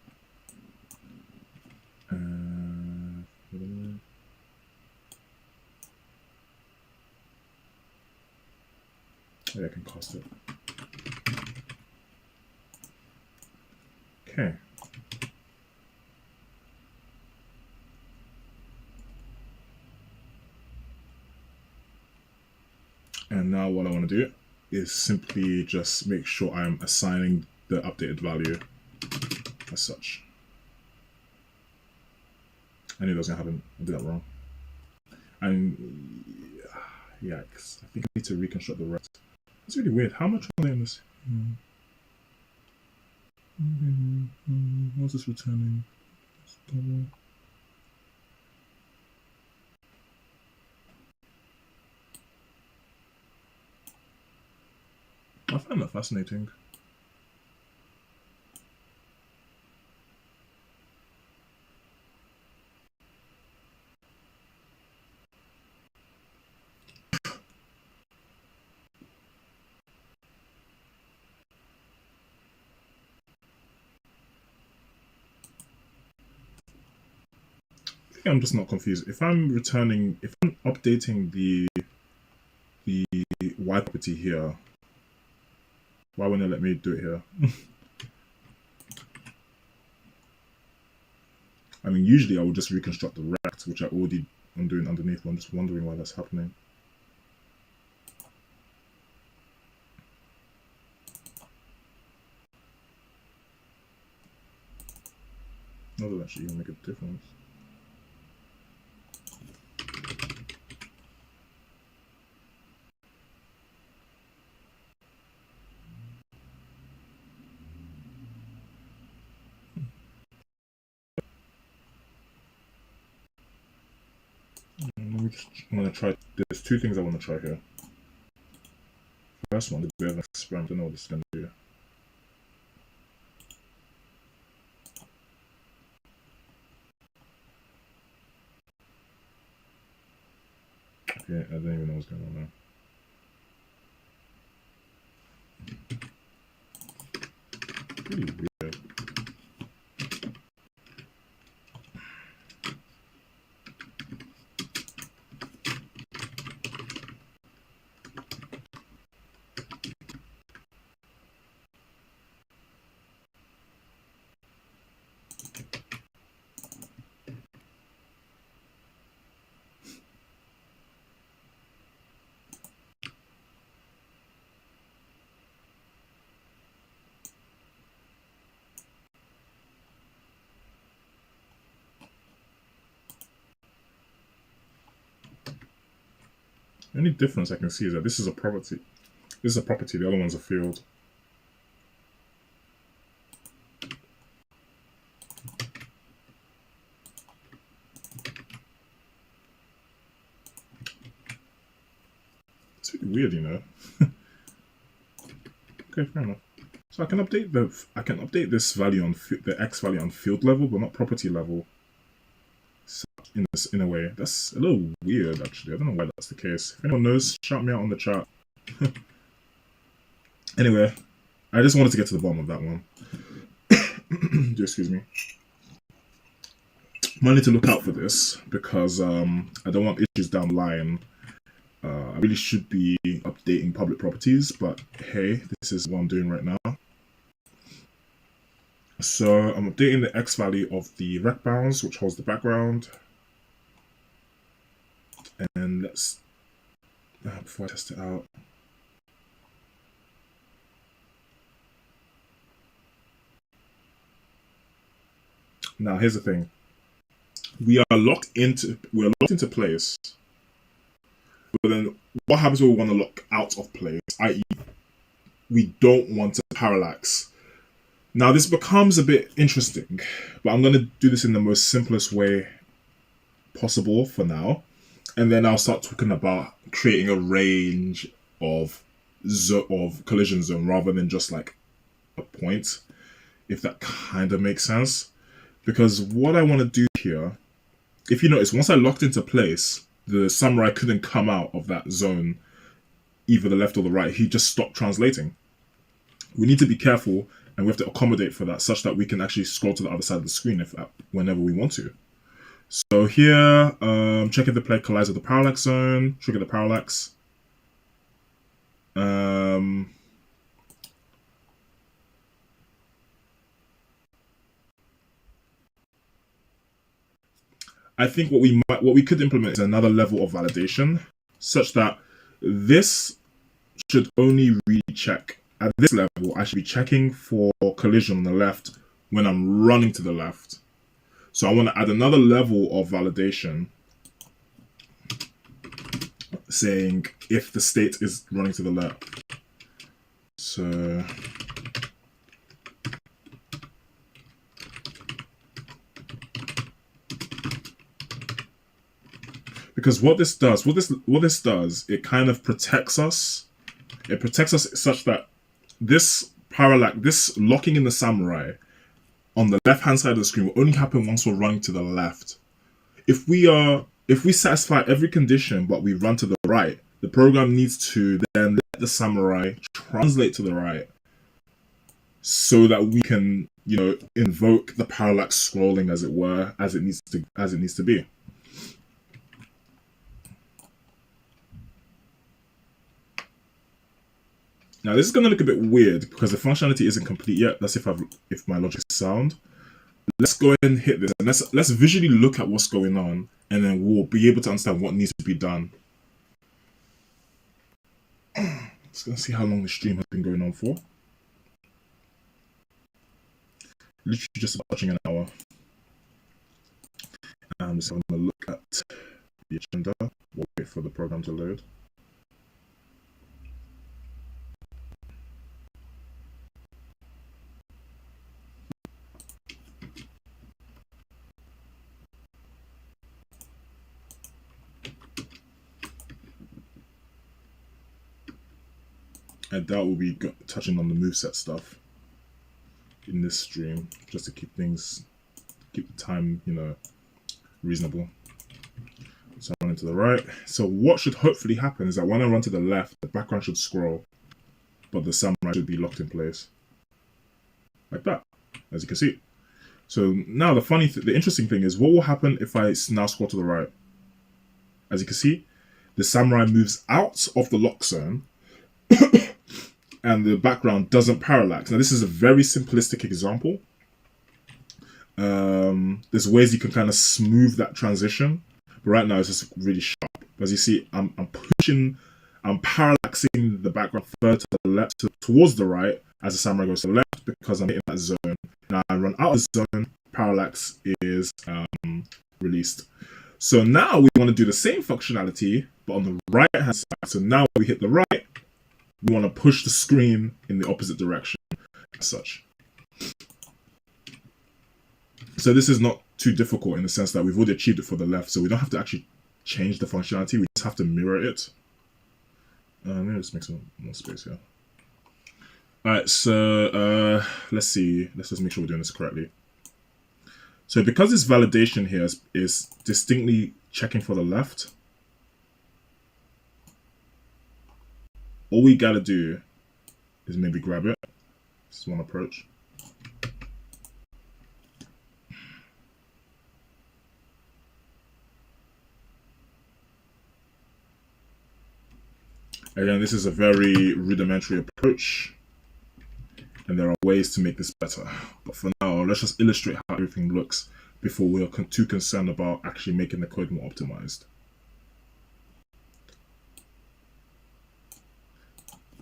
Yeah, I can cast it. Okay. And now what I want to do is simply just make sure I'm assigning the updated value as such. I knew that was going to happen. I did that wrong. And yikes. I think I need to reconstruct the rest. It's really weird. How much are they in this? What's this returning? I find that fascinating. I think I'm just not confused. If I'm updating the Y property here, why wouldn't it let me do it here? I mean, usually I would just reconstruct the rect, which I'm doing underneath, but I'm just wondering why that's happening. Not that that should even make a difference. I'm going to try. There's two things I want to try here. First one, the bit of an experiment. I don't know what this is going to do. Okay, I don't even know what's going on now. Pretty weird. The only difference I can see is that this is a property. This is a property, the other one's a field. It's really weird, you know. Okay, fair enough. So I can update this value on the x value on field level, but not property level. So in a way, that's a little weird actually. I don't know why that's the case. If anyone knows, shout me out on the chat. Anyway, I just wanted to get to the bottom of that one. Excuse me. I need to look out for this because I don't want issues down the line. I really should be updating public properties, but hey, this is what I'm doing right now. So I'm updating the x value of the rect bounds, which holds the background. And let's, before I test it out. Now here's the thing. We're locked into place. But then what happens when we want to lock out of place, i.e. we don't want to parallax. Now this becomes a bit interesting, but I'm going to do this in the most simplest way possible for now. And then I'll start talking about creating a range of collision zone rather than just like a point, if that kind of makes sense. Because what I want to do here, if you notice, once I locked into place, the samurai couldn't come out of that zone, either the left or the right. He just stopped translating. We need to be careful, and we have to accommodate for that, such that we can actually scroll to the other side of the screen whenever we want to. So here, check if the plane collides with the parallax zone, trigger the parallax. I think what we could implement is another level of validation, such that this should only really check at this level. I should be checking for collision on the left when I'm running to the left. So I want to add another level of validation, saying if the state is running to the left. So because what this does, it kind of protects us. It protects us such that this locking in the samurai on the left-hand side of the screen will only happen once we're running to the left. If we satisfy every condition but we run to the right, the program needs to then let the samurai translate to the right so that we can, you know, invoke the parallax scrolling, as it were, as it needs to be. Now this is going to look a bit weird because the functionality isn't complete yet. That's if my logic is sound. Let's go ahead and hit this, and let's visually look at what's going on, and then we'll be able to understand what needs to be done. Just gonna see how long the stream has been going on for. Literally just touching an hour. I'm just going to look at the agenda. We'll wait for the program to load. I doubt we'll be touching on the moveset stuff in this stream, just to keep the time, you know, reasonable. So I'm running to the right. So what should hopefully happen is that when I run to the left, the background should scroll, but the samurai should be locked in place. Like that, as you can see. So now the interesting thing is, what will happen if I now scroll to the right? As you can see, the samurai moves out of the lock zone and the background doesn't parallax. Now this is a very simplistic example. There's ways you can kind of smooth that transition, but right now it's just really sharp. As you see, I'm parallaxing the background further to the left, towards the right, as the samurai goes to the left, because I'm hitting that zone. Now I run out of the zone, parallax is released. So now we want to do the same functionality, but on the right hand side. So now we hit the right, we want to push the screen in the opposite direction, as such. So this is not too difficult in the sense that we've already achieved it for the left, so we don't have to actually change the functionality, we just have to mirror it. Maybe let's make some more space here. Alright, so let's see. Let's just make sure we're doing this correctly. So because this validation here is distinctly checking for the left, all we gotta do is maybe grab it. This is one approach. Again, this is a very rudimentary approach, and there are ways to make this better. But for now, let's just illustrate how everything looks before we're too concerned about actually making the code more optimized.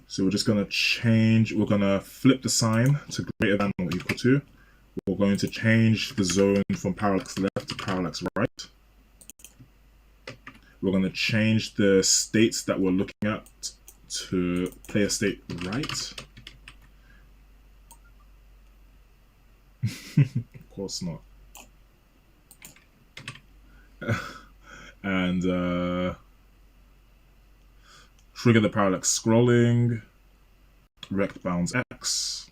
So we're just going to change, we're going to flip the sign to greater than or equal to. We're going to change the zone from parallax left to parallax right. We're going to change the states that we're looking at to player state right. Of course not. And trigger the parallax scrolling, rect bounds X.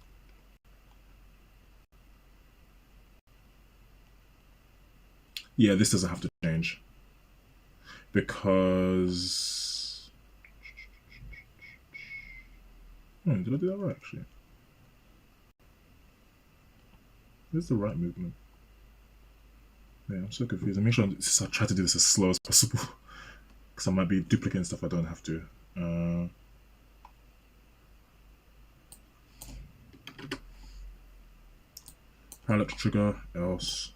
Yeah, this doesn't have to change because did I do that right actually? This is the right movement. Yeah, I'm so confused. Make sure I try to do this as slow as possible because I might be duplicating stuff I don't have to. Parallax trigger, else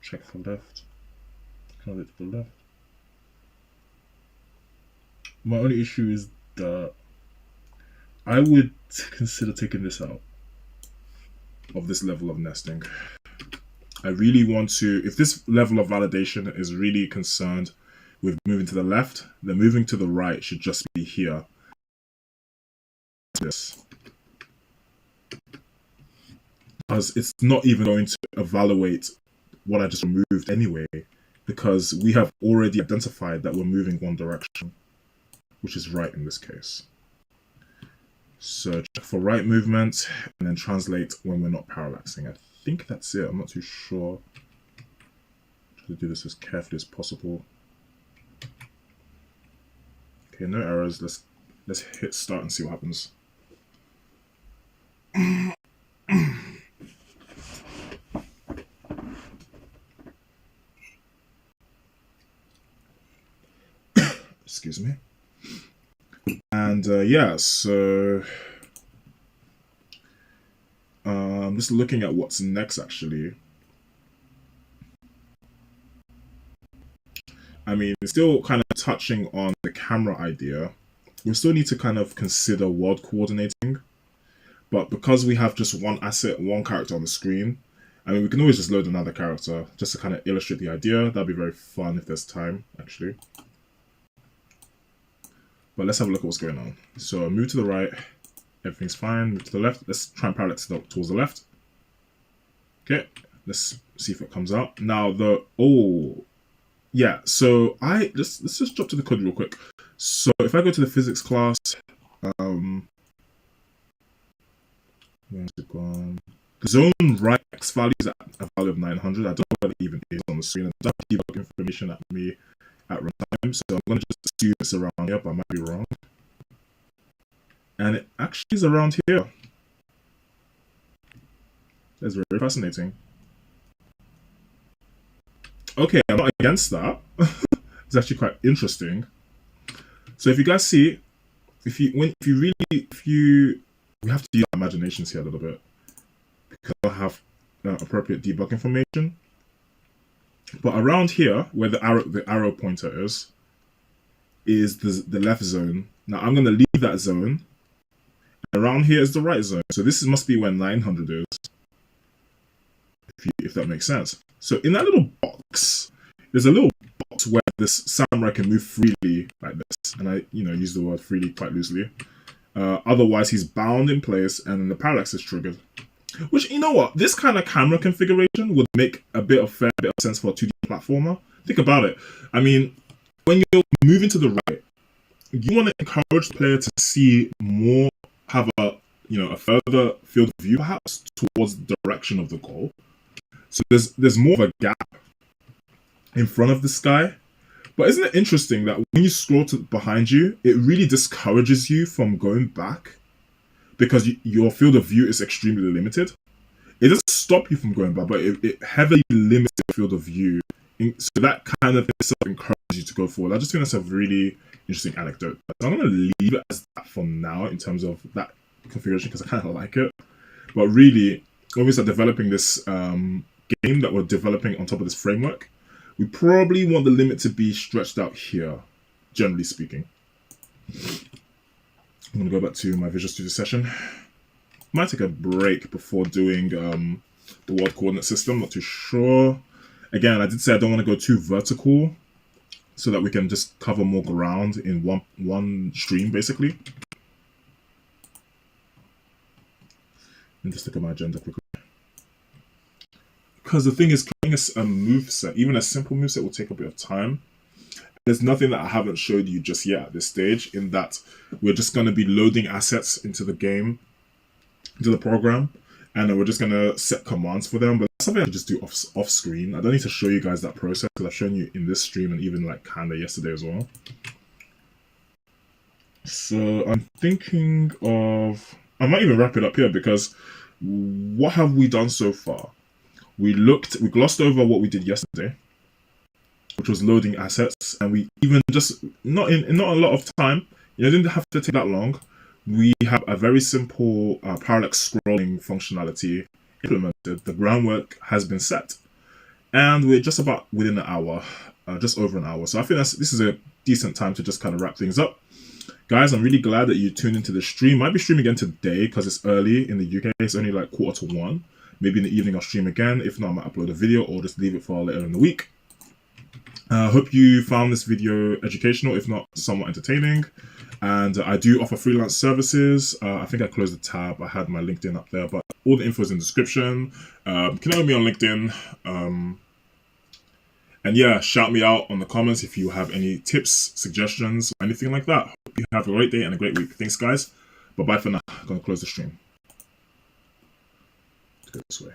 check for left, count it to the left. My only issue is that I would consider taking this out of this level of nesting. I really want to, if this level of validation is really concerned with moving to the left, then moving to the right should just be here. This. Because it's not even going to evaluate what I just removed anyway, because we have already identified that we're moving one direction, which is right in this case. So check for right movement and then translate when we're not parallaxing. I think that's it. I'm not too sure. Try to do this as carefully as possible. Okay, no errors. Let's hit start and see what happens. Excuse me. And yeah, so I'm just looking at what's next actually. I mean, we're still kind of touching on the camera idea. We still need to kind of consider world coordinating, but because we have just one asset, one character on the screen, I mean, we can always just load another character just to kind of illustrate the idea. That'd be very fun if there's time, actually. But let's have a look at what's going on. So move to the right, everything's fine. Move to the left. Let's try and parallax towards the left. Okay, let's see if it comes out. Now yeah. So let's just jump to the code real quick. So if I go to the physics class, where's it gone? Zone right X value is at a value of 900. I don't know what it even is on the screen. It doesn't debug information at me at runtime, so I'm going to just assume it's around here, but I might be wrong. And it actually is around here. That's very fascinating. Okay, I'm not against that. It's actually quite interesting. So if you guys see, we have to use our imaginations here a little bit because I have appropriate debug information. But around here, where the arrow pointer is the left zone. Now I'm going to leave that zone. Around here is the right zone. So this must be where 900 is, if that makes sense. So in that little box, there's a little box where this samurai can move freely like this. And I, use the word freely quite loosely. Otherwise, he's bound in place and then the parallax is triggered. Which, you know what? This kind of camera configuration would make a fair bit of sense for a 2D platformer. Think about it. I mean, when you're moving to the right, you want to encourage the player to see more, have a further field of view perhaps towards the direction of the goal. So there's more of a gap in front of this guy. But isn't it interesting that when you scroll to behind you, it really discourages you from going back because your field of view is extremely limited. It doesn't stop you from going back, but it heavily limits your field of view. So that kind of itself encourages you to go forward. I just think that's a really interesting anecdote. So I'm going to leave it as that for now in terms of that configuration because I kind of like it. But really, when we start developing this game that we're developing on top of this framework, we probably want the limit to be stretched out here, generally speaking. I'm going to go back to my Visual Studio session. Might take a break before doing the world coordinate system, not too sure. Again, I did say I don't want to go too vertical so that we can just cover more ground in one stream, basically. Let me just look at my agenda quickly. Because the thing is, creating a moveset, even a simple moveset, will take a bit of time. There's nothing that I haven't showed you just yet at this stage, in that we're just going to be loading assets into the game, into the program, and then we're just going to set commands for them. But that's something I just do off screen. I don't need to show you guys that process because I've shown you in this stream and even like kinda yesterday as well. So I'm thinking of, I might even wrap it up here because what have we done so far? We glossed over what we did yesterday, which was loading assets, and we even just not a lot of time. It didn't have to take that long. We have a very simple parallax scrolling functionality implemented. The groundwork has been set, and we're just about within an hour, just over an hour. So I think this is a decent time to just kind of wrap things up. Guys, I'm really glad that you tuned into the stream. Might be streaming again today because it's early in the UK. It's only like 1:45. Maybe in the evening I'll stream again. If not, I might upload a video or just leave it for later in the week. I hope you found this video educational, if not somewhat entertaining. And I do offer freelance services. I think I closed the tab. I had my LinkedIn up there, but all the info is in the description. Connect with me on LinkedIn. And yeah, shout me out on the comments if you have any tips, suggestions, or anything like that. Hope you have a great day and a great week. Thanks, guys. Bye-bye for now. I'm going to close the stream. Go this way.